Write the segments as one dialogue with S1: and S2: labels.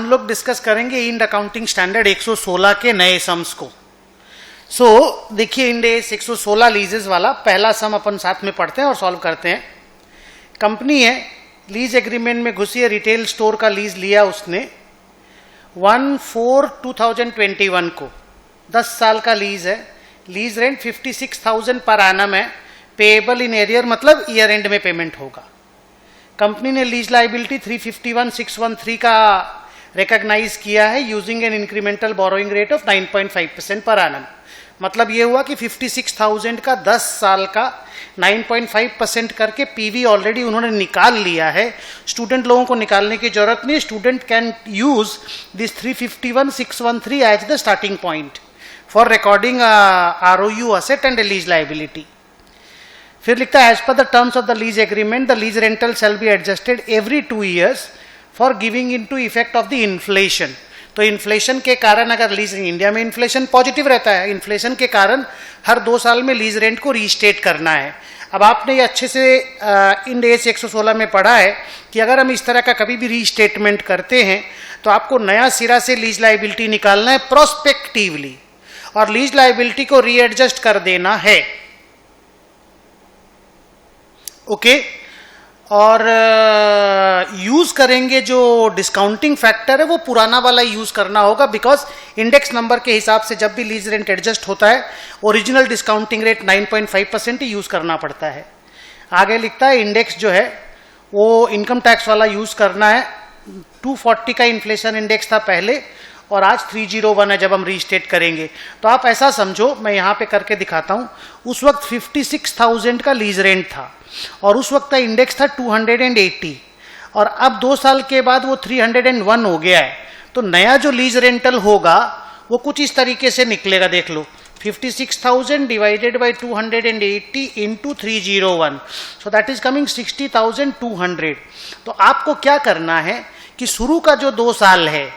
S1: लोग डिस्कस करेंगे end accounting standard 116 के नए सम्स को। सो देखिए इंड एस 116 लीजेस वाला पहला सम अपन साथ में पढ़ते हैं और सॉल्व करते हैं। कंपनी है, लीज एग्रीमेंट में घुसी है, रिटेल स्टोर का लीज लिया उसने 1/4/2021 को, 10 साल का लीज है। लीज रेंट 56,000 पर एनम है, पेएबल इन एरियर मतलब ईयर एंड में पेमेंट होगा। कंपनी ने लीज लाइबिलिटी 351,613 का रिकॉग्नाइज किया है using an incremental borrowing rate of 9.5% per annum. मतलब ये हुआ कि 56,000 का 10 साल का 9.5% करके पीवी ऑलरेडी उन्होंने निकाल लिया है। स्टूडेंट लोगों को निकालने की जरूरत नहीं, student can use this 351,613 as the starting point for recording ROU asset and lease liability. फिर लिखता है as per the terms of the lease agreement the lease rental shall be adjusted every 2 years for giving in to effect of the inflation. तो inflation के कारण, अगर lease, India में inflation positive रहता है, इन्फ्लेशन के कारण हर 2 साल में लीज रेंट को रीस्टेट करना है। अब आपने ये अच्छे से इंड एस 116 में पढ़ा है कि अगर हम इस तरह का कभी भी रीस्टेटमेंट करते हैं तो आपको नया सिरा से लीज लाइबिलिटी निकालना है प्रोस्पेक्टिवली, और लीज लाइबिलिटी को रीएडजस्ट कर देना है। ओके और यूज करेंगे जो डिस्काउंटिंग फैक्टर है वो पुराना वाला यूज करना होगा, बिकॉज इंडेक्स नंबर के हिसाब से जब भी लीज रेंट एडजस्ट होता है ओरिजिनल डिस्काउंटिंग रेट 9.5% ही यूज करना पड़ता है। आगे लिखता है इंडेक्स जो है वो इनकम टैक्स वाला यूज करना है। 240 का इन्फ्लेशन इंडेक्स था पहले और आज 301 है जब हम रीस्टेट करेंगे। तो आप ऐसा समझो, मैं यहाँ पे करके दिखाता हूँ, उस वक्त 56,000 का लीज रेंट था और उस वक्त का इंडेक्स था 280 और अब 2 साल के बाद वो 301 हो गया है। तो नया जो लीज रेंटल होगा वो कुछ इस तरीके से निकलेगा, देख लो 56,000 divided by 280 into 301, so that is coming 60,200। तो आपको क्या करना है कि शुरू का जो 2 साल है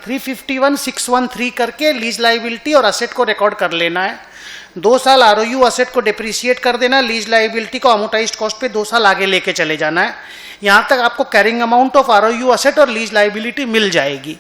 S1: 351,613 करके लीज लाइबिलिटी और असेट को रिकॉर्ड कर लेना है। 2 साल ROU असेट को डिप्रिशिएट कर देना, लीज लाइबिलिटी को अमोर्टाइज्ड कॉस्ट पे 2 साल आगे लेके चले जाना है। यहां तक आपको carrying amount of ROU asset और लीज लाइबिलिटी मिल जाएगी।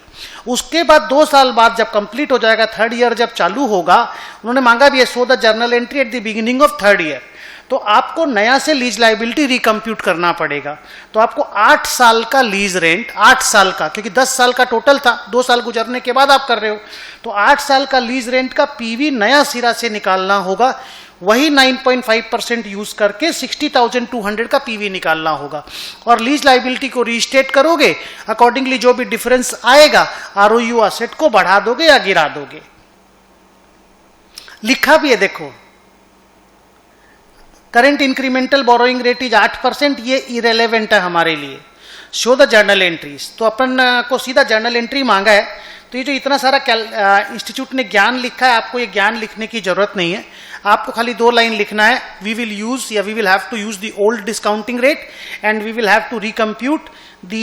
S1: उसके बाद 2 साल बाद जब कंप्लीट हो जाएगा, 3rd ईयर जब चालू होगा, उन्होंने मांगा भी है so the journal entry at the beginning of 3rd year, तो आपको नया से लीज लाइबिलिटी रिकम्प्यूट करना पड़ेगा। तो आपको 8 साल का लीज रेंट, 8 साल का, क्योंकि 10 साल का टोटल था, 2 साल गुजरने के बाद आप कर रहे हो, तो 8 साल का लीज रेंट का पीवी नया सिरा से निकालना होगा। वही 9.5% यूज करके 60,200 का पीवी निकालना होगा और लीज लाइबिलिटी को रीस्टेट करोगे, अकॉर्डिंगली जो भी डिफरेंस आएगा ROU असेट को बढ़ा दोगे या गिरा दोगे। लिखा भी है देखो, current incremental borrowing rate is 8%, ये इरेलेवेंट है हमारे लिए। शो द जर्नल एंट्रीज, तो अपन को सीधा जर्नल एंट्री मांगा है। तो ये जो इतना सारा इंस्टीट्यूट ने ज्ञान लिखा है, आपको ये ज्ञान लिखने की जरूरत नहीं है। आपको खाली 2 लाइन लिखना है, वी विल यूज या we will have to use the old discounting rate and we will have to recompute the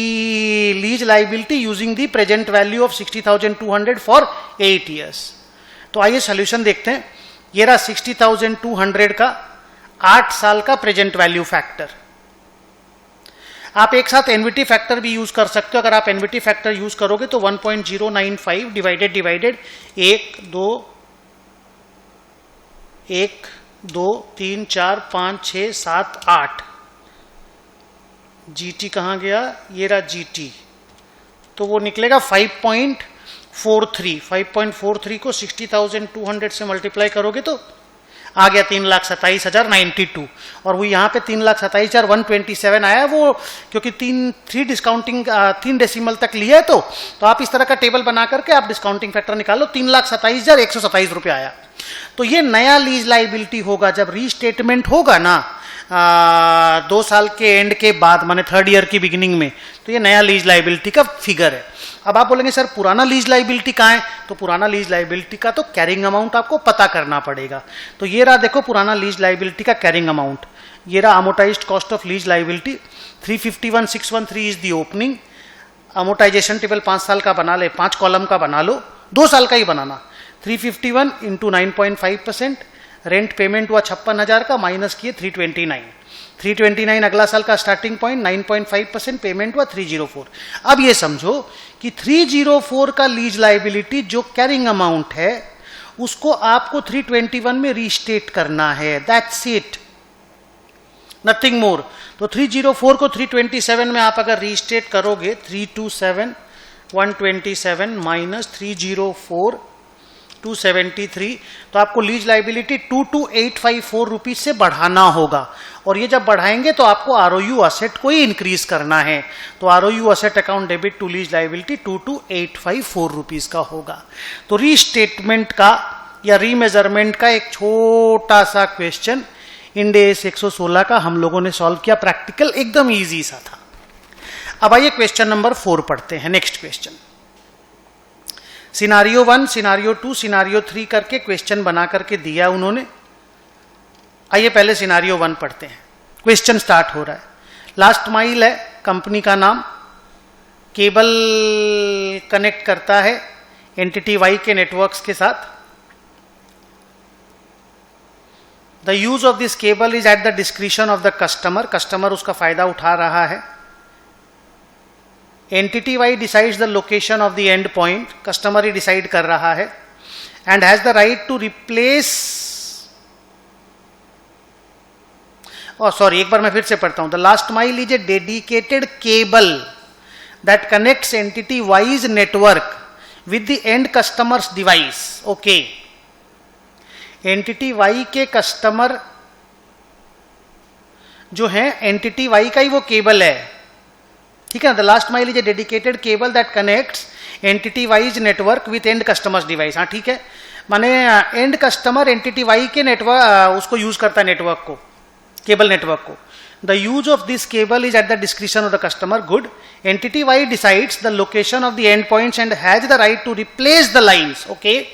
S1: lease liability using the present value of 60,200 for 8 years। तो आइए सोल्यूशन देखते हैं। ये रहा 60,200 का 8 साल का प्रेजेंट वैल्यू फैक्टर। आप एक साथ एनवीटी फैक्टर भी यूज कर सकते हो। अगर आप एनवीटी फैक्टर यूज करोगे तो 1.095 डिवाइडेड 1 2 3 4 5 6 7 8, जीटी कहां गया, ये रहा जीटी, तो वो निकलेगा 5.43। 5.43 को 60,200 से मल्टीप्लाई करोगे तो आ गया 3,27,092 और वो यहाँ पे 3,27,127 आया। वो क्योंकि 3 डिस्काउंटिंग 3 डेसिमल तक लिया है तो आप इस तरह का टेबल बना करके आप डिस्काउंटिंग फैक्टर निकालो, 3,27,127 रुपये आया। तो ये नया लीज लाइबिलिटी होगा जब रीस्टेटमेंट होगा ना 2 साल के एंड के बाद, माने 3rd ईयर की बिगिनिंग में, तो ये नया लीज लाइबिलिटी का फिगर है। अब आप बोलेंगे सर पुराना लीज लाइबिलिटी कहाँ है, तो पुराना लीज लाइबिलिटी का तो कैरिंग अमाउंट आपको पता करना पड़ेगा। तो ये रहा देखो पुराना लीज लाइबिलिटी का कैरिंग अमाउंट, ये रहा amortised cost of lease liability 351,613 is the opening. Amortisation table 5 साल का बना ले, 5 कॉलम का बना लो, 2 साल का ही बनाना। 351 इंटू 9.5%, रेंट पेमेंट हुआ 56,000 का, माइनस किए 329 अगला साल का स्टार्टिंग पॉइंट 9.5%, पेमेंट हुआ 304। अब ये समझो कि 304 का लीज लाइबिलिटी जो कैरिंग अमाउंट है उसको आपको 321 में रीस्टेट करना है, दैट्स इट, नथिंग मोर। तो 304 को 327 में आप अगर रीस्टेट करोगे, 327 127 माइनस 304 273, तो आपको लीज लाइबिलिटी 22,854 रुपीज से बढ़ाना होगा। और ये जब बढ़ाएंगे तो आपको आरओयू असेट को ही इंक्रीज करना है, तो ROU asset account debit to lease liability 22,854 rupees का होगा। तो रीस्टेटमेंट का या रीमेजरमेंट का एक छोटा सा क्वेश्चन इंड AS 116 का हम लोगों ने सॉल्व किया, प्रैक्टिकल एकदम इजी सा था। अब आइए क्वेश्चन नंबर 4 पढ़ते हैं। Next question, scenario 1, scenario 2, scenario 3 करके क्वेश्चन बना करके दिया उन्होंने। आइए पहले सिनारियो 1 पढ़ते हैं। क्वेश्चन स्टार्ट हो रहा है, लास्ट माइल है, कंपनी का नाम, केबल कनेक्ट करता है एंटिटी वाई के नेटवर्क्स के साथ। The use of this cable is at the discretion of the customer, customer उसका फायदा उठा रहा है। Entity Y decides the location of the end point, customer ही डिसाइड कर रहा है, and has the right to replace, sorry एक बार मैं फिर से पढ़ता हूं। The last mile is a dedicated cable that connects entity Y's network with the end customer's device. Okay, entity Y के कस्टमर जो है एंटिटी वाई का ही वो केबल है, ठीक है। The last mile is a dedicated cable that connects entity Y's network with end customer's device. हाँ ठीक है, माने एंड कस्टमर एंटिटी वाई के नेटवर्क उसको यूज करता है, नेटवर्क को, केबल नेटवर्क को। The use of this cable is at the discretion of the customer, good. Entity Y decides the location of the end points and has the right to replace the lines. Okay,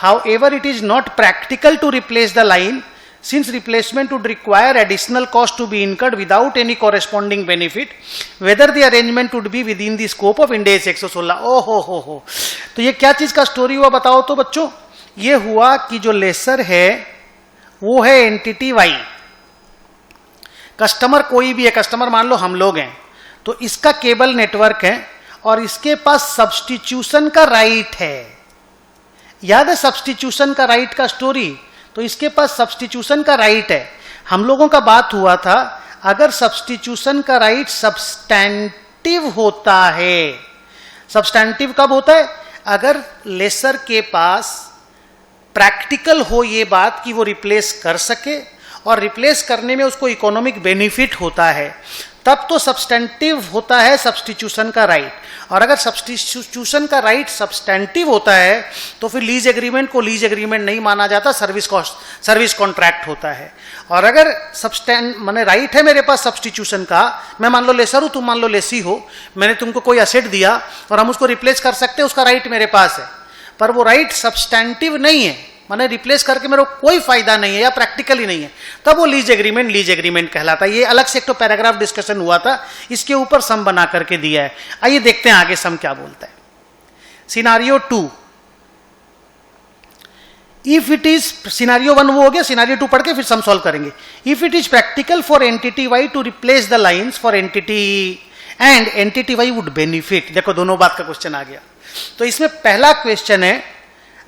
S1: however it is not practical to replace the line since replacement would require additional cost to be incurred without any corresponding benefit, whether the arrangement would be within the scope of IND AS 116। ओ हो, तो ये क्या चीज का story हुआ बताओ तो बच्चों। ये हुआ कि जो लेसर है वो है एंटिटी वाई, कस्टमर कोई भी है, कस्टमर मान लो हम लोग हैं, तो इसका केबल नेटवर्क है और इसके पास सब्स्टिट्यूशन का राइट है। याद है सब्स्टिट्यूशन का राइट का स्टोरी, तो इसके पास सब्स्टिट्यूशन का राइट है। हम लोगों का बात हुआ था अगर सब्स्टिट्यूशन का राइट सब्सटैंटिव होता है। सब्सटैंटिव कब होता है? अगर लेसर के पास प्रैक्टिकल हो ये बात कि वो रिप्लेस कर सके और रिप्लेस करने में उसको इकोनॉमिक बेनिफिट होता है, तब तो सब्सटेंटिव होता है सब्स्टिट्यूशन का राइट। और अगर सब्स्टिट्यूशन का राइट सब्सटेंटिव होता है तो फिर लीज एग्रीमेंट को लीज एग्रीमेंट नहीं माना जाता, सर्विस कॉन्ट्रैक्ट होता है। और अगर माने राइट है मेरे पास सब्स्टिट्यूशन का, मैं मान लो लेसर हूं, तुम मान लो लेसी हो, मैंने तुमको कोई असेट दिया और हम उसको रिप्लेस कर सकते हैं, उसका राइट मेरे पास है, पर वो राइट सब्सटेंटिव नहीं है, माने रिप्लेस करके मेरे को कोई फायदा नहीं है या प्रैक्टिकली नहीं है, तब वो लीज एग्रीमेंट कहलाता है। ये अलग से एक तो पैराग्राफ डिस्कशन हुआ था, इसके ऊपर सम बना करके दिया है। आइए देखते हैं आगे सम क्या बोलता है। Scenario 2, if it is, scenario 1 वो हो गया, सिनारियो 2 पढ़ के फिर सम सॉल्व करेंगे। If it is practical for entity Y to replace the lines for entity and entity Y would benefit. देखो दोनों बात का क्वेश्चन आ गया। तो इसमें पहला क्वेश्चन है,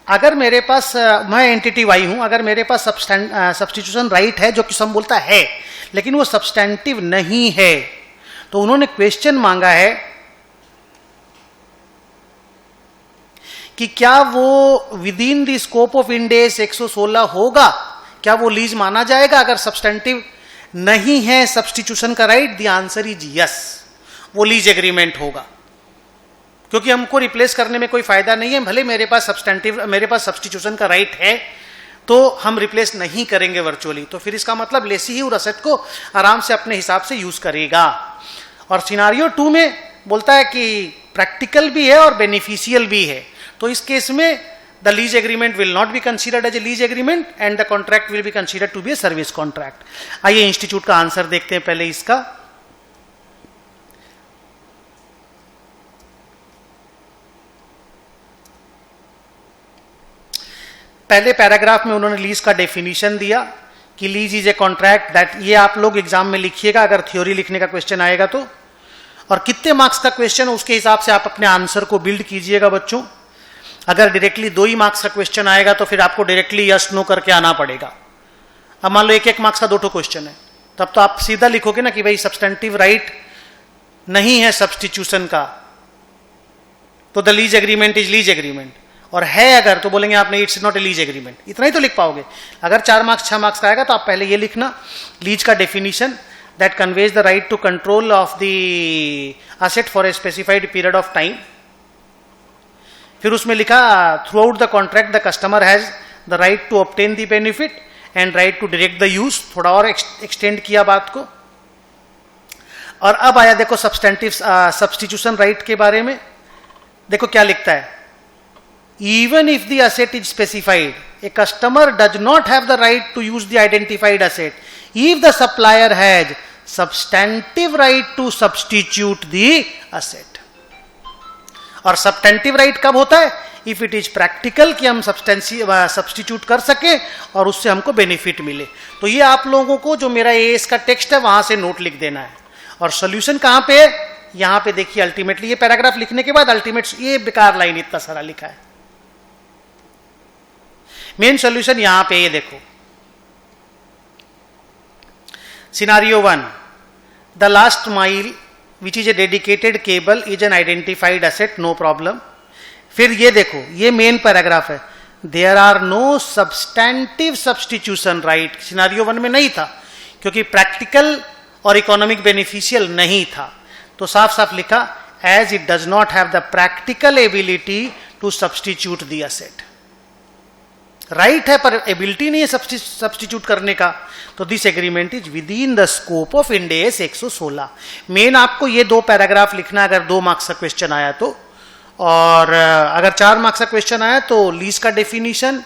S1: अगर मेरे पास मैं एंटिटी वाई हूं, अगर मेरे पास सब्स्टिट्यूशन राइट है जो कि सम बोलता है, लेकिन वो सब्सटेंटिव नहीं है, तो उन्होंने क्वेश्चन मांगा है कि क्या वो with in the scope of IND AS 116 होगा, क्या वो लीज माना जाएगा अगर सब्सटेंटिव नहीं है सब्स्टिट्यूशन का right. The answer is yes, वो लीज एग्रीमेंट होगा, क्योंकि हमको रिप्लेस करने में कोई फायदा नहीं है। भले मेरे पास सब्स्टिट्यूशन का राइट है तो हम रिप्लेस नहीं करेंगे वर्चुअली, तो फिर इसका मतलब लेसी ही उस असेट को आराम से अपने हिसाब से यूज करेगा। और सिनारियो 2 में बोलता है कि प्रैक्टिकल भी है और बेनिफिशियल भी है, तो इस केस में the lease agreement will not be considered as a lease agreement and the contract will be considered to be a service contract. आइए इंस्टीट्यूट का आंसर देखते हैं पहले इसका। पहले पैराग्राफ में उन्होंने लीज का डेफिनेशन दिया कि lease is a contract that, ये आप लोग एग्जाम में लिखिएगा अगर थ्योरी लिखने का क्वेश्चन आएगा तो, और कितने मार्क्स का क्वेश्चन उसके हिसाब से आप अपने आंसर को बिल्ड कीजिएगा बच्चों। अगर डायरेक्टली 2 ही मार्क्स का क्वेश्चन आएगा तो फिर आपको डायरेक्टली यस नो करके आना पड़ेगा। अब मान लो 1-1 मार्क्स का 2 क्वेश्चन है, तब तो आप सीधा लिखोगे ना कि भाई सब्सटेंटिव राइट नहीं है सब्स्टिट्यूशन का, तो the lease agreement is lease agreement, और है अगर तो बोलेंगे आपने it's not a lease agreement. इतना ही तो लिख पाओगे। अगर 4 मार्क्स 6 मार्क्स का आएगा तो आप पहले ये लिखना, लीज का definition that conveys the right to control of the asset for a specified period of time. फिर उसमें लिखा throughout the contract the customer has the right to obtain the benefit and right to direct the use, थोड़ा और extend किया बात को। और अब आया देखो सब्सटेंटिव सब्स्टिट्यूशन राइट के बारे में। देखो क्या लिखता है, even if the asset is specified, a customer does not have the right to use the identified asset if the supplier has substantive right to substitute the asset। और substantive right कब होता है? if it is practical कि हम substitute कर सके और उससे हमको बेनिफिट मिले। तो ये आप लोगों को जो मेरा एएस का टेक्स्ट है वहां से नोट लिख देना है। और सोल्यूशन कहां पे है? यहां पे देखिए अल्टीमेटली, ये पैराग्राफ लिखने के बाद अल्टीमेट, ये बेकार लाइन इतना सारा लिखा है। मेन सॉल्यूशन यहां पे ये देखो, scenario 1, the last mile which is a dedicated cable is an identified asset, no problem. फिर ये देखो, ये मेन पैराग्राफ है, there are no substantive substitution right. Scenario 1 में नहीं था क्योंकि प्रैक्टिकल और इकोनॉमिक बेनिफिशियल नहीं था, तो साफ साफ लिखा as it does not have the practical ability to substitute the asset. Right है पर एबिलिटी नहीं है सब्स्टिट्यूट करने का, तो this agreement is within the scope of Ind AS 116। Main आपको ये 2 पैराग्राफ लिखना अगर 2 मार्क्स का क्वेश्चन आया तो, और अगर 4 मार्क्स का क्वेश्चन आया तो लीज का डेफिनेशन,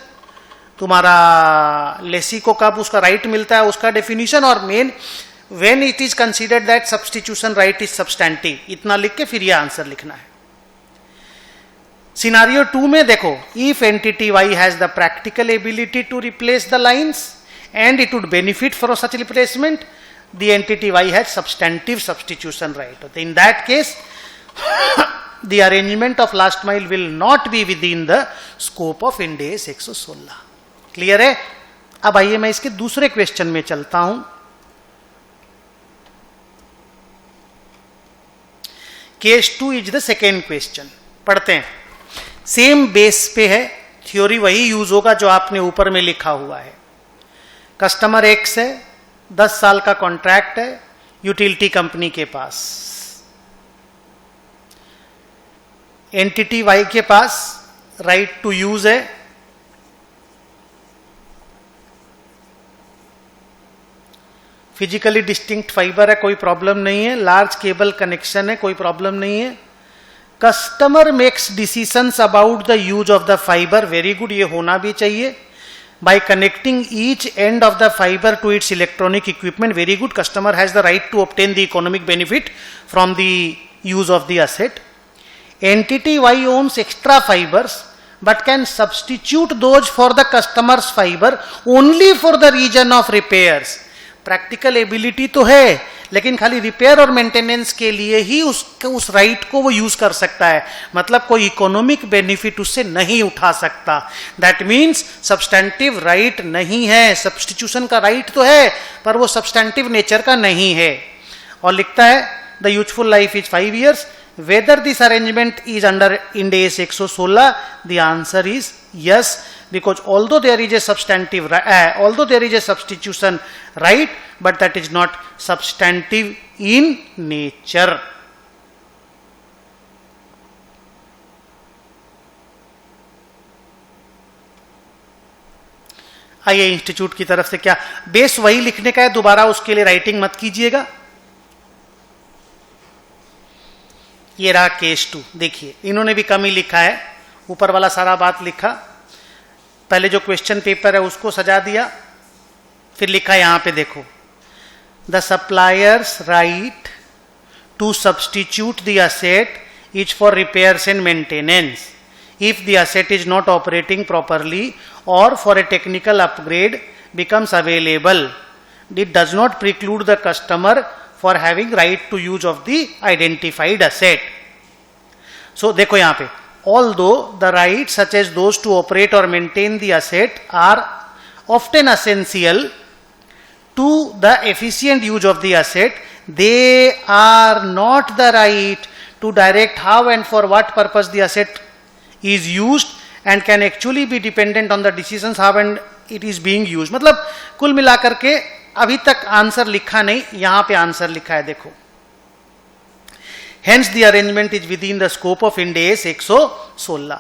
S1: तुम्हारा लेसी को कब उसका राइट मिलता है उसका डेफिनेशन, और main when it is considered that substitution right is substantive, इतना लिख के फिर ये आंसर लिखना है। सिनारियो 2 में देखो, if entity Y has the practical ability to replace the lines and it would benefit for such replacement, the entity Y has substantive substitution right. In that case the arrangement of last mile will not be within the scope of Ind AS 116। Clear है? अब आइए मैं इसके दूसरे question में चलता हूं। Case 2 is the second question, पढ़ते हैं। सेम बेस पे है, थ्योरी वही यूज होगा जो आपने ऊपर में लिखा हुआ है। कस्टमर एक्स है, 10 साल का कॉन्ट्रैक्ट है यूटिलिटी कंपनी के पास। एंटिटी वाई के पास राइट टू यूज है, फिजिकली डिस्टिंक्ट फाइबर है, कोई प्रॉब्लम नहीं है। लार्ज केबल कनेक्शन है, कोई प्रॉब्लम नहीं है। Customer makes decisions about the use of the fibre, very good, ये होना भी चाहिए। By connecting each end of the fibre to its electronic equipment, very good, customer has the right to obtain the economic benefit from the use of the asset. Entity Y owns extra fibres but can substitute those for the customer's fiber only for the region of repairs। Practical ability तो है लेकिन खाली repair और maintenance के लिए ही उस right को वो यूज कर सकता है, मतलब कोई इकोनॉमिक बेनिफिट उससे नहीं उठा सकता। दैट मीन्स सब्सटेंटिव राइट नहीं है, सब्स्टिट्यूशन का राइट तो है पर वो सब्सटेंटिव नेचर का नहीं है। और लिखता है the useful life is 5 years। Whether this arrangement is under Ind AS 116, the answer is yes, because although there is a substitution right, but that is not substantive in nature। आइए institute की तरफ से क्या base वही लिखने का है, दोबारा उसके लिए राइटिंग मत कीजिएगा। ये रहा केस 2, देखिए इन्होंने भी कम ही लिखा है, ऊपर वाला सारा बात लिखा, पहले जो क्वेश्चन पेपर है उसको सजा दिया, फिर लिखा यहां पे देखो, the supplier's right to substitute the asset is for repairs and maintenance if the asset is not operating properly or for a technical upgrade becomes available, it does not preclude the customer for having right to use of the identified asset. So देखो यहाँ पे, although the rights such as those to operate or maintain the asset are often essential to the efficient use of the asset, they are not the right to direct how and for what purpose the asset is used and can actually be dependent on the decisions how and it is being used. मतलब कुल मिलाकर के अभी तक answer लिखा नहीं, यहां पे आंसर लिखा है देखो. Hence the arrangement is within the scope of Ind AS 116,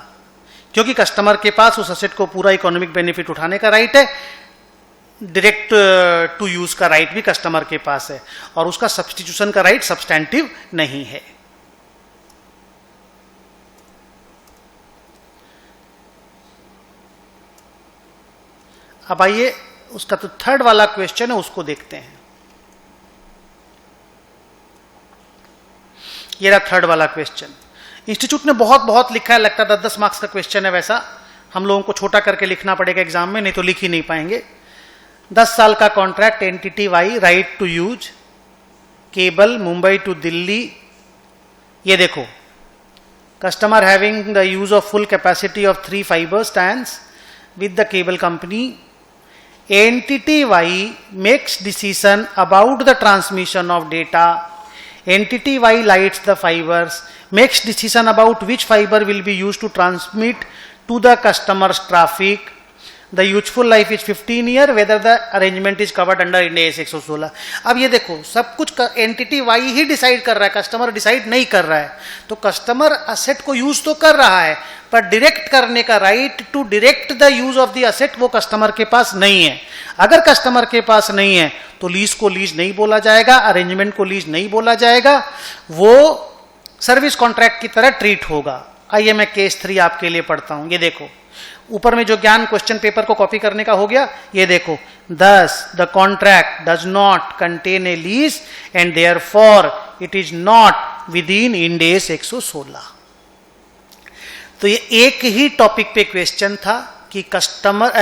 S1: क्योंकि कस्टमर के पास उस असेट को पूरा इकोनॉमिक बेनिफिट उठाने का राइट है, डायरेक्ट टू यूज का राइट भी कस्टमर के पास है, और उसका सब्स्टिट्यूशन का राइट सब्सटैंटिव नहीं है. अब आइए उसका तो थर्ड वाला क्वेश्चन है, उसको देखते हैं. ये रहा थर्ड वाला क्वेश्चन. इंस्टीट्यूट ने बहुत बहुत लिखा है, लगता है 10-10 मार्क्स का क्वेश्चन है. वैसा हम लोगों को छोटा करके लिखना पड़ेगा एग्जाम में, नहीं तो लिख ही नहीं पाएंगे. 10 साल का contract, entity Y, right to use, cable Mumbai to Delhi. ये देखो, customer having the use of full capacity of 3 fibre stands with the cable company. Entity Y makes decision about the transmission of data. Entity Y lights the fibers, makes decision about which fiber will be used to transmit to the customer's traffic. The useful life is 15 years, whether the arrangement is covered under Ind AS 116. अब ये देखो, सब कुछ entity why he decide कर रहा है, customer decide नहीं कर रहा है. तो कस्टमर असेट को यूज तो कर रहा है, पर डायरेक्ट करने का right to direct the use of the asset वो कस्टमर के पास नहीं है. अगर कस्टमर के पास नहीं है तो लीज को लीज नहीं बोला जाएगा, अरेंजमेंट को लीज नहीं बोला जाएगा, वो सर्विस कॉन्ट्रैक्ट की तरह ट्रीट होगा. आइए मैं केस 3 आपके लिए पढ़ता हूं. ये देखो, ऊपर में जो ज्ञान क्वेश्चन पेपर को कॉपी करने का हो गया, ये देखो, thus the contract does not contain a lease and therefore it is not within Ind AS 116. तो ये एक ही टॉपिक पे क्वेश्चन था कि कस्टमर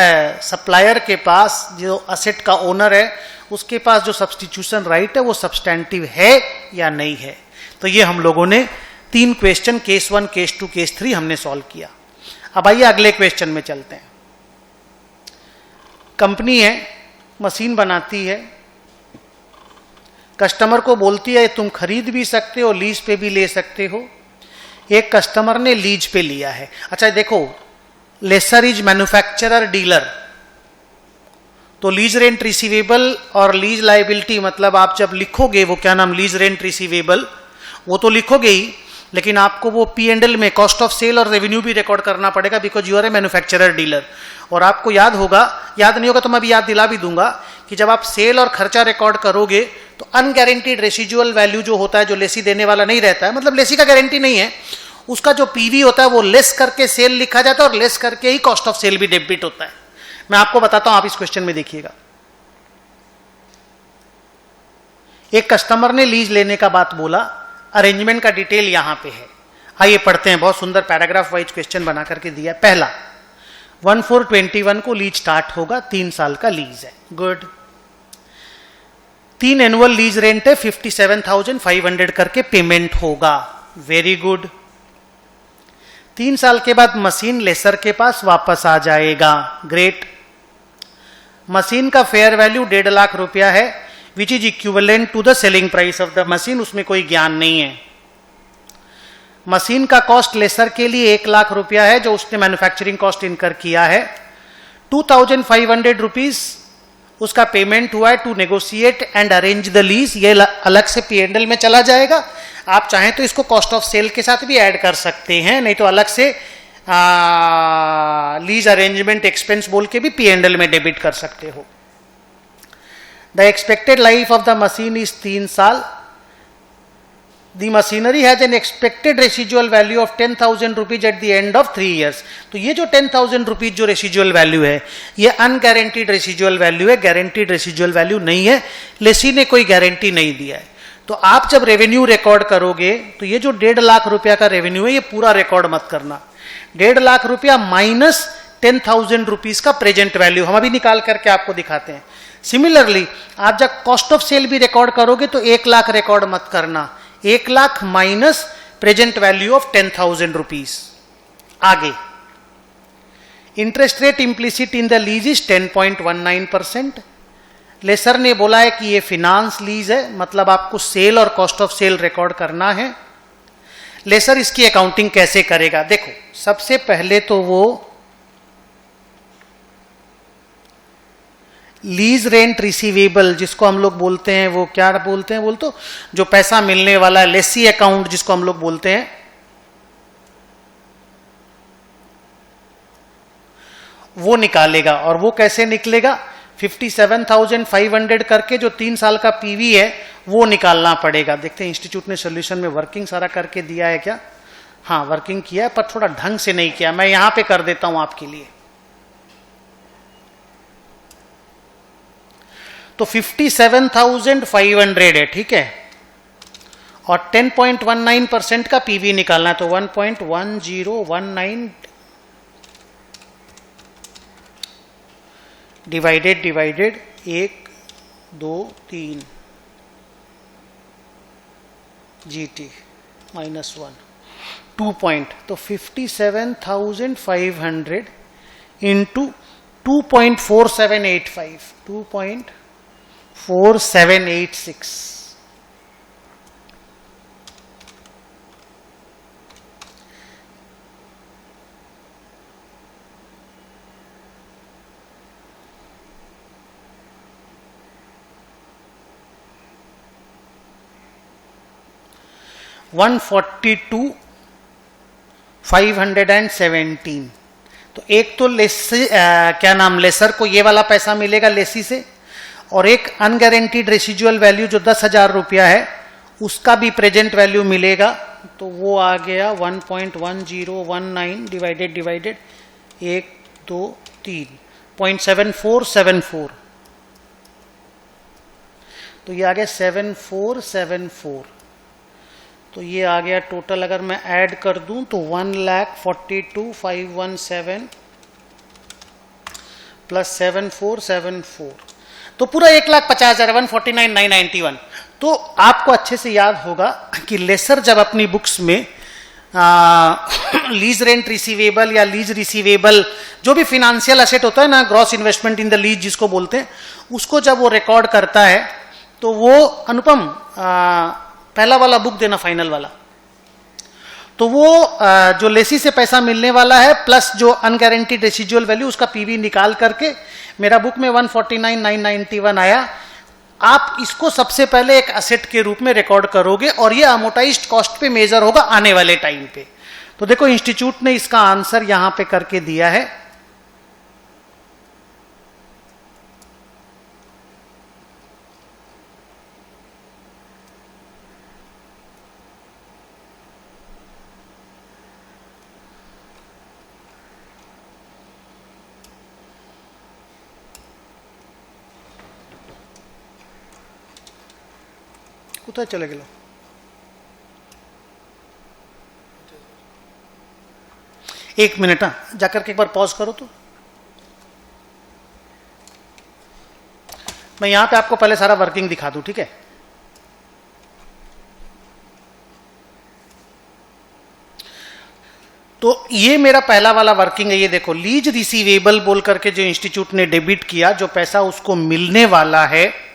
S1: सप्लायर के पास जो असेट का ओनर है उसके पास जो सब्स्टिट्यूशन राइट है वो सब्सटैंटिव है या नहीं है. तो ये हम लोगों ने 3 क्वेश्चन, केस 1, केस 2, केस 3 हमने सॉल्व किया. अब आइए अगले क्वेश्चन में चलते हैं. कंपनी है, मशीन बनाती है, कस्टमर को बोलती है तुम खरीद भी सकते हो, लीज पे भी ले सकते हो. एक कस्टमर ने लीज पे लिया है. अच्छा देखो, लेसर इज मैन्युफैक्चरर डीलर, तो लीज रेंट रिसीवेबल और लीज लायबिलिटी, मतलब आप जब लिखोगे वो क्या नाम, लीज रेंट रिसीवेबल, वो तो लिखोगे ही, लेकिन आपको वो P&L में कॉस्ट ऑफ सेल और रेवेन्यू भी रिकॉर्ड करना पड़ेगा, because you are a manufacturer dealer. और आपको याद होगा, याद नहीं होगा तो मैं भी याद दिला भी दूंगा कि जब आप सेल और खर्चा रिकॉर्ड करोगे तो अनगारंटीड रेसिजुअल वैल्यू जो होता है, जो लेसी देने वाला नहीं रहता है, मतलब लेसी का गारंटी नहीं है, उसका जो पीवी होता है वो लेस करके सेल लिखा जाता है और लेस करके ही कॉस्ट ऑफ सेल भी डेबिट होता है. मैं आपको बताता हूं, आप इस क्वेश्चन में देखिएगा. एक कस्टमर ने लीज लेने का बात बोला, अरेंजमेंट का डिटेल यहां पे है. आइए पढ़ते हैं, बहुत सुंदर पैराग्राफ वाइज क्वेश्चन बना करके दिया है. पहला, 1421 को लीज स्टार्ट होगा, 3 साल का लीज है. गुड. 3 एनुअल लीज रेंट है, 57,500 करके पेमेंट होगा. Very good. 3 साल के बाद मशीन लेसर के पास वापस आ जाएगा. ग्रेट. मशीन का फेयर वैल्यू 1.5 लाख रुपया है, which is equivalent to the selling price of the machine. उसमें कोई ज्ञान नहीं है. मशीन का कॉस्ट लेसर के लिए 1 लाख रुपया है, जो उसने मैन्युफैक्चरिंग कॉस्ट इनकर किया है. 2,500 रुपीज उसका पेमेंट हुआ है to negotiate and arrange the lease. ये अलग से P&L में चला जाएगा. आप चाहें तो इसको कॉस्ट ऑफ सेल के साथ भी ऐड कर सकते हैं, नहीं तो अलग से लीज अरेंजमेंट एक्सपेंस बोल के भी P&L में डेबिट कर सकते हो. The expected life of the machine is 3 साल. The machinery has an expected residual value of 10,000 rupees at the end of 3 years. तो ये जो 10,000 रुपीज जो रेसिजुअल वैल्यू है, ये अनगारंटीड रेसिजुअल वैल्यू है, गारंटीड रेसिजुअल वैल्यू नहीं है. लेसी ने कोई गारंटी नहीं दिया है. तो आप जब रेवेन्यू रिकॉर्ड करोगे तो ये जो 1.5 लाख रुपया का रेवेन्यू है, ये पूरा रिकॉर्ड मत करना. 1.5 लाख रुपया माइनस 10,000 रुपीज का प्रेजेंट वैल्यू हम अभी निकाल करके आपको दिखाते हैं। सिमिलरली आप जब कॉस्ट ऑफ सेल भी रिकॉर्ड करोगे तो 1 लाख रिकॉर्ड मत करना, 1 lakh minus present value of 10,000 rupees. आगे interest rate implicit in the lease is 10.19%। Lessor ने बोला है कि ये फिनांस लीज है, मतलब आपको सेल और कॉस्ट ऑफ सेल रिकॉर्ड करना है। लेसर इसकी अकाउंटिंग कैसे करेगा? देखो, सबसे पहले तो वो लीज रेंट रिसीवेबल जिसको हम लोग बोलते हैं, वो क्या बोलते हैं बोल तो, जो पैसा मिलने वाला है, लेसी अकाउंट जिसको हम लोग बोलते हैं, वो निकालेगा। और वो कैसे निकलेगा? 57,500 करके जो 3 साल का पीवी है वो निकालना पड़ेगा। देखते हैं इंस्टीट्यूट ने सोल्यूशन में वर्किंग सारा करके दिया है क्या? हाँ, वर्किंग किया है पर थोड़ा ढंग से नहीं किया। मैं यहां पे कर देता हूं आपके लिए। तो 57,500 है, ठीक है, और 10.19% का पीवी निकालना है, तो 1.1019 डिवाइडेड 1 2 3 जीटी -1 2 पॉइंट, तो 57,500 इंटू 2.4785 2.4786 142,517। तो एक तो लेसर को ये वाला पैसा मिलेगा लेसी से, और एक अनगारंटीड रेसिजुअल वैल्यू जो 10,000 रुपया है उसका भी प्रेजेंट वैल्यू मिलेगा। तो वो आ गया 1.1019 डिवाइडेड 1 2 3 0.7474। तो ये आ गया 7474। तो ये आ गया टोटल, अगर मैं ऐड कर दूं तो 1,42,517 प्लस 7474, तो पूरा 1,50,000, 149,991। तो आपको अच्छे से याद होगा कि लेसर जब अपनी बुक्स में लीज रेंट रिसीवेबल या लीज रिसीवेबल जो भी फिनेंशियल एसेट होता है ना, gross investment in the lease जिसको बोलते हैं, उसको जब वो रिकॉर्ड करता है तो वो अनुपम पहला वाला बुक देना, फाइनल वाला, तो वो जो लेसी से पैसा मिलने वाला है प्लस जो अनगारंटीड रेसिजुअल वैल्यू उसका पीवी निकाल करके मेरा बुक में 149,991 आया। आप इसको सबसे पहले एक असेट के रूप में रिकॉर्ड करोगे और ये अमोर्टाइज्ड कॉस्ट पे मेजर होगा आने वाले टाइम पे। तो देखो इंस्टीट्यूट ने इसका आंसर यहां पे करके दिया है। কোথায় চলে গেল? एक मिनट, हाँ, जाकर के एक बार पॉज करो। तो मैं यहां पे आपको पहले सारा वर्किंग दिखा दूं, ठीक है? तो ये मेरा पहला वाला वर्किंग है। ये देखो, लीज रिसीवेबल बोल करके जो इंस्टीट्यूट ने डेबिट किया, जो पैसा उसको मिलने वाला है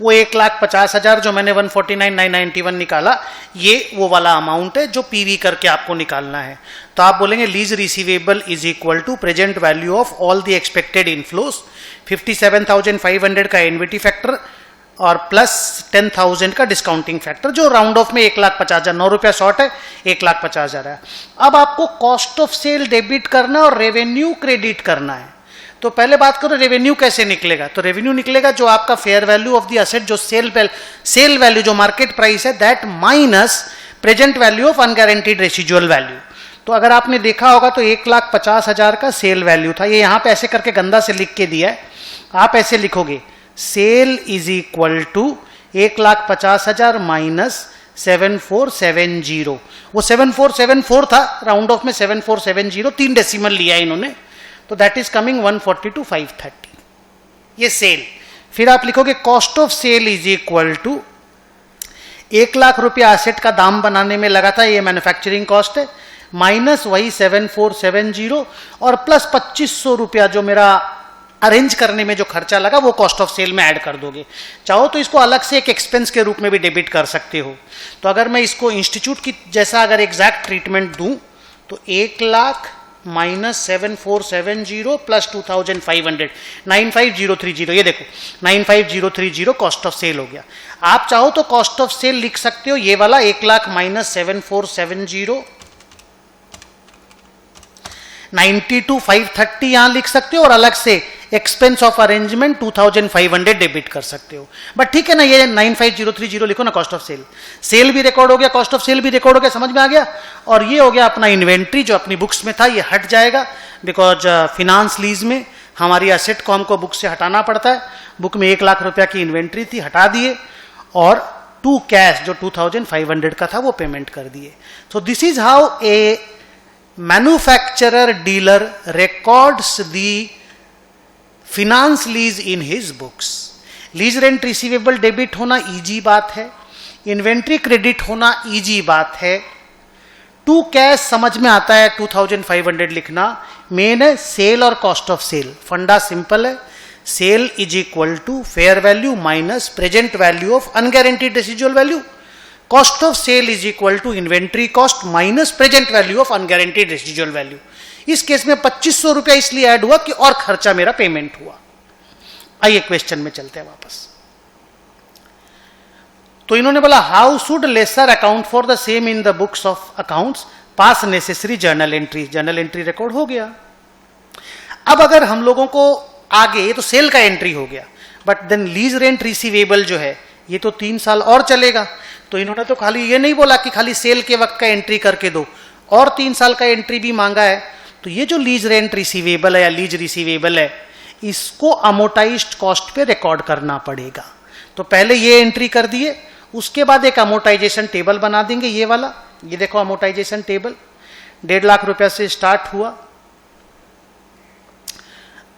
S1: वो 1,50,000 जो मैंने 149,991 निकाला, ये वो वाला अमाउंट है जो पीवी करके आपको निकालना है। तो आप बोलेंगे lease receivable is equal to present value of all the expected inflows, 57,500 का एनवीटी फैक्टर और प्लस 10,000 का डिस्काउंटिंग फैक्टर, जो राउंड ऑफ में 1,50,000, 9 रुपया शॉर्ट है, 1,50,000 है। अब आपको कॉस्ट ऑफ सेल डेबिट करना और रेवेन्यू क्रेडिट करना है। तो पहले बात करो रेवेन्यू कैसे निकलेगा। तो रेवेन्यू निकलेगा जो आपका fair value of the asset, जो सेल वैल्यू जो मार्केट प्राइस है, that minus present value of unguaranteed residual value. तो अगर आपने देखा होगा तो 1,50,000 का सेल वैल्यू था, ये यहां पे ऐसे करके गंदा से लिख के दिया है। आप ऐसे लिखोगे sale is equal to 1,50,000 minus 7470, वो 7474 था, राउंड ऑफ में 7470, 3 डेसिमल लिया इन्होंने, तो दैट इज कमिंग 142,530, ये सेल। फिर आप लिखोगे cost of sale is equal to 1 lakh रुपया एसेट का दाम बनाने में लगा था, ये मैन्युफैक्चरिंग कॉस्ट है, माइनस वही 7470 और प्लस 2500 रुपया जो मेरा अरेंज करने में जो खर्चा लगा वो कॉस्ट ऑफ सेल में ऐड कर दोगे। चाहो तो इसको अलग से एक एक्सपेंस के रूप में भी डेबिट कर सकते हो। तो अगर मैं इसको इंस्टीट्यूट की जैसा अगर एग्जैक्ट ट्रीटमेंट दूं तो 1 लाख माइनस 7470 प्लस 2500, 95030, ये देखो 95030 कॉस्ट ऑफ सेल हो गया। आप चाहो तो कॉस्ट ऑफ सेल लिख सकते हो ये वाला 1 लाख माइनस 7470, 92,530 यहां लिख सकते हो और अलग से एक्सपेंस ऑफ अरेंजमेंट 2500 डेबिट कर सकते हो। बट ठीक है ना, ये 95030 लिखो ना, कॉस्ट ऑफ सेल, सेल भी रिकॉर्ड हो गया, कॉस्ट ऑफ सेल भी रिकॉर्ड हो गया, समझ में आ गया। और ये हो गया अपना इन्वेंट्री जो अपनी बुक्स में था, ये हट जाएगा बिकॉज फिनांस लीज में हमारी एसेट को हमको बुक से हटाना पड़ता है। बुक में 1 लाख रुपया की इन्वेंट्री थी, हटा दिए, और टू कैश जो 2500 का था वो पेमेंट कर दिए। So this is how a manufacturer dealer records the finance lease in his books. Lease rent receivable debit होना इजी बात है, इन्वेंट्री क्रेडिट होना इजी बात है, टू कैश समझ में आता है 2500 लिखना, मेन है सेल और cost of sale. Funda simple है, sale is equal to fair value minus present value of unguaranteed residual value, cost of sale is equal to inventory cost minus present value of unguaranteed residual value. इस case में 2500 रुपया इसलिए add हुआ कि और खर्चा मेरा पेमेंट हुआ। आइए क्वेश्चन में चलते हैं वापस। तो इन्होंने बोला how should lessor account for the same in the books of accounts, pass necessary journal entry. Journal entry record हो गया। अब अगर हम लोगों को आगे, ये तो सेल का एंट्री हो गया, but then lease rent receivable जो है ये तो 3 साल और चलेगा। तो इन्होंने तो खाली ये नहीं बोला कि खाली सेल के वक्त का एंट्री करके दो, और 3 साल का एंट्री भी मांगा है। तो ये जो लीज रेंट रिसीवेबल है या लीज रिसीवेबल है, इसको अमोटाइज्ड कॉस्ट पे रिकॉर्ड करना पड़ेगा। तो पहले ये एंट्री कर दिए, उसके बाद एक अमोटाइजेशन टेबल बना देंगे, ये वाला, ये देखो अमोटाइजेशन टेबल 1.5 लाख रुपया से स्टार्ट हुआ।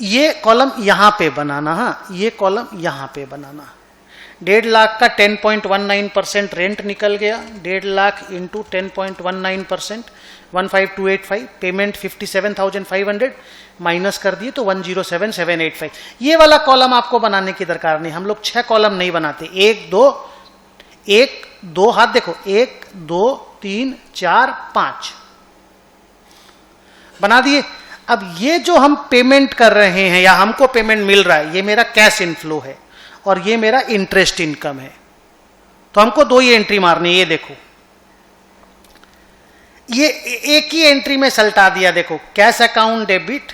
S1: ये कॉलम यहां पे बनाना, हाँ ये कॉलम यहां पे बनाना। 1.5 लाख का 10.19% रेंट निकल गया, 1.5 लाख इंटू 10.19%, 15285, पेमेंट 57,500 माइनस कर दिए तो 107,785। ये वाला कॉलम आपको बनाने की दरकार नहीं, हम लोग 6 कॉलम नहीं बनाते, 1 2 हाथ देखो, 1 2 3 4 5 बना दिए। अब ये जो हम पेमेंट कर रहे हैं या हमको पेमेंट मिल रहा है, ये मेरा कैश इनफ्लो है और ये मेरा इंटरेस्ट इनकम है। तो हमको 2 ही एंट्री मारनी है। ये देखो, ये एक ही एंट्री में सल्टा दिया, देखो cash account debit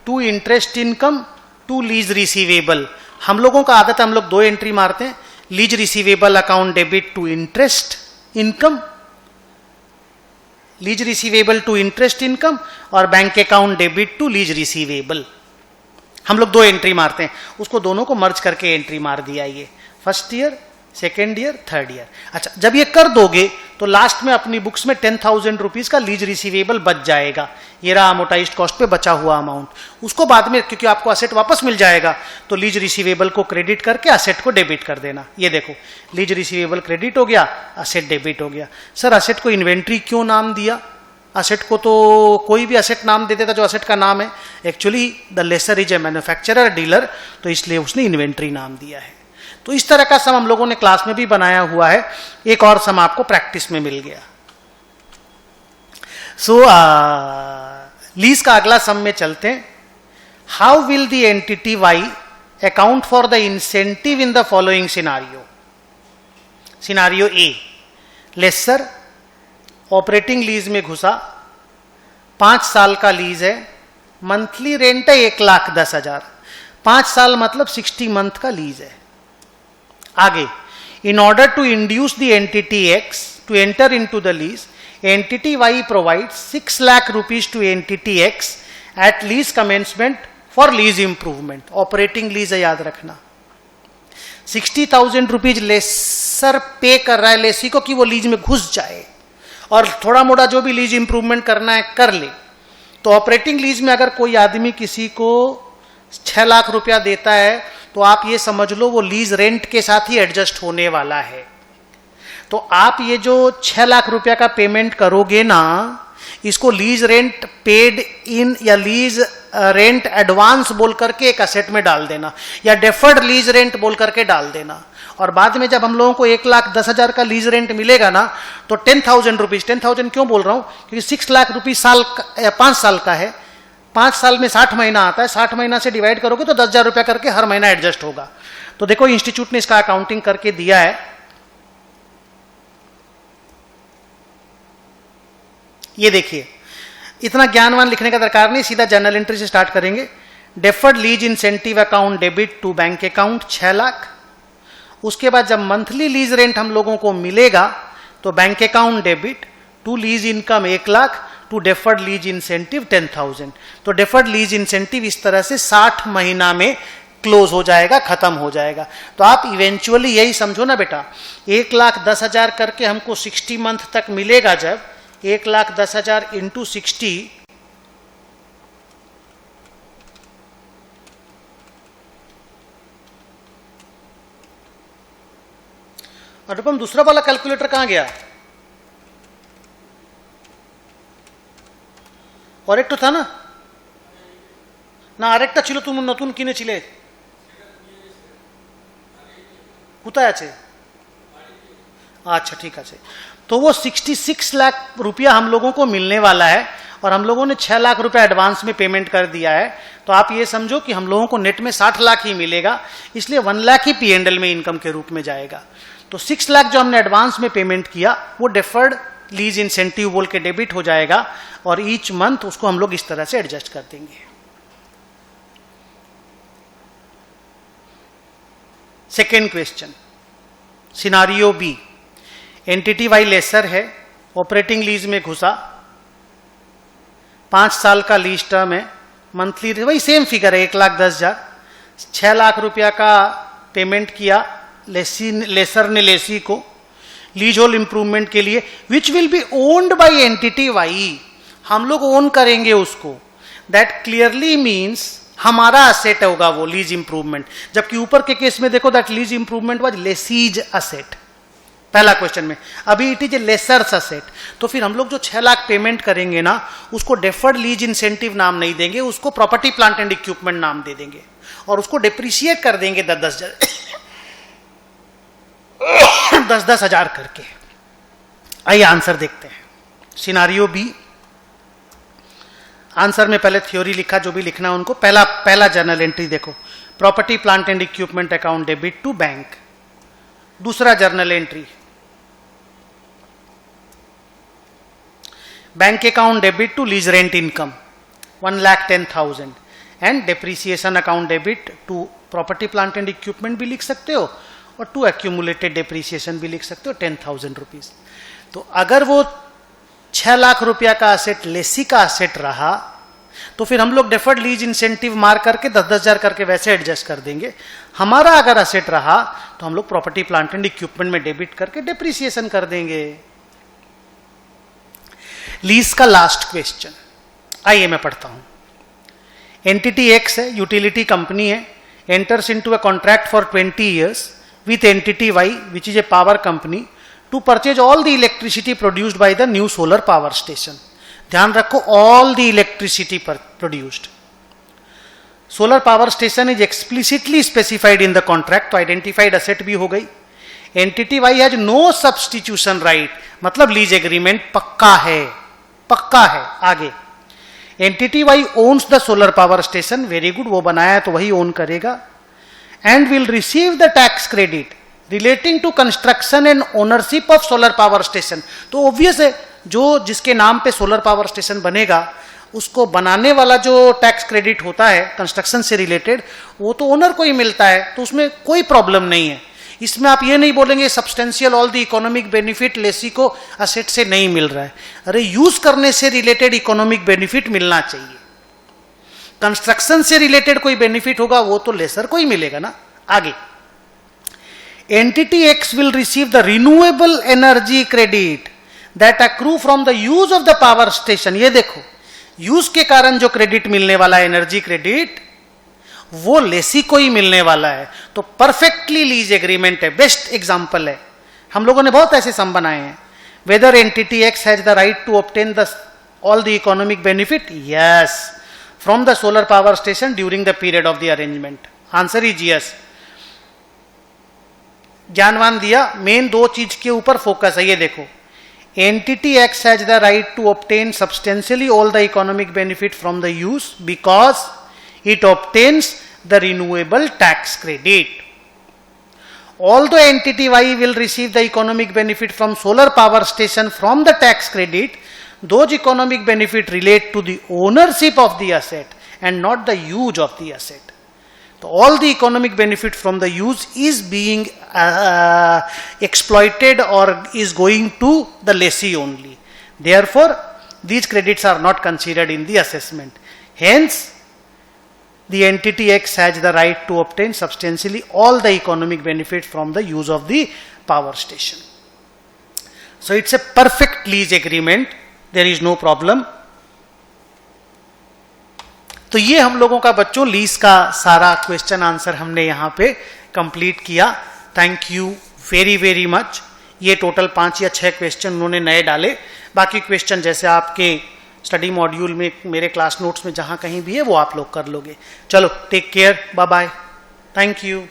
S1: to interest income to lease receivable. हम लोगों का आदत है हम लोग 2 एंट्री मारते हैं, lease receivable account debit to interest income, lease receivable to interest income, और bank account debit to lease receivable. हम लोग 2 एंट्री मारते हैं, उसको दोनों को मर्ज करके एंट्री मार दिया, ये first year, second year, third year. अच्छा, जब ये कर दोगे तो लास्ट में अपनी बुक्स में 10,000 रुपीज का लीज रिसीवेबल बच जाएगा। ये रहा अमोटाइज्ड कॉस्ट पे बचा हुआ अमाउंट। उसको बाद में, क्योंकि आपको असेट वापस मिल जाएगा, तो लीज रिसीवेबल को क्रेडिट करके असेट को डेबिट कर देना। ये देखो, लीज रिसीवेबल क्रेडिट हो गया, असेट डेबिट हो गया। सर असेट को इन्वेंट्री क्यों नाम दिया? असेट को तो कोई भी असेट नाम दे देता जो असेट का नाम है। Actually the lessor is a manufacturer dealer, तो इसलिए उसने इन्वेंट्री नाम दिया है। तो इस तरह का सम हम लोगों ने क्लास में भी बनाया हुआ है। एक और सम आपको प्रैक्टिस में मिल गया। सो लीज का अगला सम में चलते हैं। How will the entity Y account for the incentive in the following scenario. Scenario A, lessor operating lease में घुसा, 5 साल का लीज है, मंथली रेंट है 1,10,000, 5 साल मतलब 60 मंथ का लीज है। आगे, in order to induce the entity X to enter into the lease, entity Y provide 6 lakh rupees to entity X at lease commencement for lease improvement. Operating lease है, याद रखना। 60,000 rupees laser पे कर रहा है लेसी को कि वो लीज में घुस जाए और थोड़ा मोड़ा जो भी लीज इंप्रूवमेंट करना है कर ले। तो ऑपरेटिंग लीज में अगर कोई आदमी किसी को 6 लाख रुपया देता है तो आप ये समझ लो वो लीज रेंट के साथ ही एडजस्ट होने वाला है। तो आप ये जो 6 लाख रुपया का पेमेंट करोगे ना, इसको लीज रेंट पेड इन या लीज रेंट एडवांस बोल करके एक असेट में डाल देना या डेफर्ड लीज रेंट बोल करके डाल देना। और बाद में जब हम लोगों को 1,10,000 का लीज रेंट मिलेगा ना तो 10,000 रुपीज, 10,000 क्यों बोल रहा हूं, क्योंकि 6 लाख रुपीज 5 साल का है, 5 साल में 60 महीना आता है, 60 महीना से डिवाइड करोगे तो 10,000 रुपया करके हर महीना एडजस्ट होगा। तो देखो इंस्टीट्यूट ने इसका अकाउंटिंग करके दिया है। ये देखिए, इतना ज्ञानवान लिखने का दरकार नहीं, सीधा जर्नल एंट्री से स्टार्ट करेंगे। Deferred lease incentive account debit to bank account 6 lakh. उसके बाद जब मंथली लीज रेंट हम लोगों को मिलेगा तो bank account debit to lease income 1 lakh to deferred lease incentive 10,000। तो डेफर्ड लीज इंसेंटिव इस तरह से 60 महीना में क्लोज हो जाएगा, खत्म हो जाएगा। तो आप इवेंचुअली यही समझो ना बेटा, 1,10,000 करके हमको 60 मंथ तक मिलेगा। जब 1,10,000 इंटू 60, अनुपम दूसरा वाला कैलकुलेटर कहां गया? और एक तो था ना আরেকটা ছিল তুমি নতুন কিনেছিলে, কোথায় আছে? अच्छा ठीक है। तो वो 66 लाख रुपया हम लोगों को मिलने वाला है और हम लोगों ने 6 लाख रुपया एडवांस में पेमेंट कर दिया है। तो आप ये समझो कि हम लोगों को नेट में 60 लाख ही मिलेगा, इसलिए 1 लाख ही P&L में इनकम के रूप में जाएगा। तो 6 लाख जो हमने एडवांस में पेमेंट किया वो डेफर्ड लीज इंसेंटिव बोल के डेबिट हो जाएगा और ईच मंथ उसको हम लोग इस तरह से एडजस्ट कर देंगे। Second question, scenario B, entity Y lessor है, ऑपरेटिंग लीज में घुसा, 5 साल का लीज टर्म है, मंथली वही सेम फिगर है 1,10,000, 6 लाख रुपया का पेमेंट किया लेसर ने लेसी को लीज होल्ड इंप्रूवमेंट के लिए, which will be owned by entity Y. हम लोग ओन करेंगे उसको। दैट क्लियरली मीन्स हमारा असेट होगा वो लीज इंप्रूवमेंट, जबकि ऊपर के केस में देखो that lease improvement was lessee's asset पहला क्वेश्चन में, अभी it is a lessor's asset. तो फिर हम लोग जो 6 लाख पेमेंट करेंगे ना उसको डेफर्ड लीज इंसेंटिव नाम नहीं देंगे, उसको प्रॉपर्टी प्लांट एंड इक्विपमेंट नाम दे देंगे और उसको डिप्रिशिएट कर देंगे 10,000 करके। आइए आंसर देखते हैं। सिनारियो बी, आंसर में पहले थ्योरी लिखा, जो भी लिखना है उनको। पहला जर्नल एंट्री देखो, property plant and equipment account debit to bank. दूसरा journal entry, bank account debit to lease rent income 1,10,000 and depreciation account debit to property plant and equipment भी लिख सकते हो और टू एक्यूमुलेटेड डेप्रिसिएशन भी लिख सकते हो 10,000 रुपीज। तो अगर वो 6 लाख रुपया का असेट लेसी का असेट रहा तो फिर हम लोग डेफर्ड लीज इंसेंटिव मार करके 10,000 करके वैसे एडजस्ट कर देंगे। हमारा अगर असेट रहा तो हम लोग प्रॉपर्टी प्लांट एंड इक्विपमेंट में डेबिट करके डेप्रिसिएशन कर देंगे। लीज का लास्ट क्वेश्चन, आइए मैं पढ़ता हूं। एंटिटी एक्स है, यूटिलिटी कंपनी है, enters into a contract for 20 years with entity Y, which is a power company, to purchase all the electricity produced by the new solar power station. ध्यान रखो, all the electricity produced. Solar power station is explicitly specified in the contract, तो identified asset भी हो गई। Entity Y has no substitution right, मतलब lease agreement पक्का है, पक्का है। आगे, Entity Y owns the solar power station, very good, वो बनाया है तो वही ओन करेगा। And will receive the tax credit relating to construction and ownership of solar power station. तो obvious है, जो जिसके नाम पे सोलर पावर स्टेशन बनेगा उसको बनाने वाला जो टैक्स क्रेडिट होता है कंस्ट्रक्शन से रिलेटेड, वो तो ओनर को ही मिलता है, तो उसमें कोई प्रॉब्लम नहीं है। इसमें आप ये नहीं बोलेंगे substantial all the economic benefit lessee को असेट से नहीं मिल रहा है। अरे यूज करने से रिलेटेड इकोनॉमिक बेनिफिट मिलना चाहिए। कंस्ट्रक्शन से रिलेटेड कोई बेनिफिट होगा वो तो लेसर को ही मिलेगा ना। आगे, Entity X will receive the renewable energy credit that accrue from the use of the power station. ये देखो, यूज के कारण जो क्रेडिट मिलने वाला है, एनर्जी क्रेडिट, वो लेसी को ही मिलने वाला है. तो परफेक्टली लीज एग्रीमेंट है, बेस्ट एग्जांपल है. हम लोगों ने बहुत ऐसे सम बनाए हैं. Whether entity X has the right to obtain all the economic benefit? Yes. From the solar power station during the period of the arrangement. Answer is yes. ज्ञानवान दिया. मेन दो चीज के ऊपर फोकस है. ये देखो, entity X has the right to obtain substantially all the economic benefit from the use because it obtains the renewable tax credit. Although entity Y will receive the economic benefit from solar power station from the tax credit, those economic benefit relate to the ownership of the asset and not the use of the asset. So all the economic benefit from the use is being exploited or is going to the lessee only. Therefore, these credits are not considered in the assessment. Hence, the entity X has the right to obtain substantially all the economic benefit from the use of the power station. So it's a perfect lease agreement. There is no problem. तो ये हम लोगों का बच्चों lease का सारा question answer हमने यहाँ पे कंप्लीट किया. Thank you very very much. ये टोटल 5 या 6 क्वेश्चन उन्होंने नए डाले. बाकी क्वेश्चन जैसे आपके स्टडी मॉड्यूल में, मेरे क्लास नोट्स में जहां कहीं भी है, वो आप लोग कर लोगे. चलो, take care, bye bye, thank you.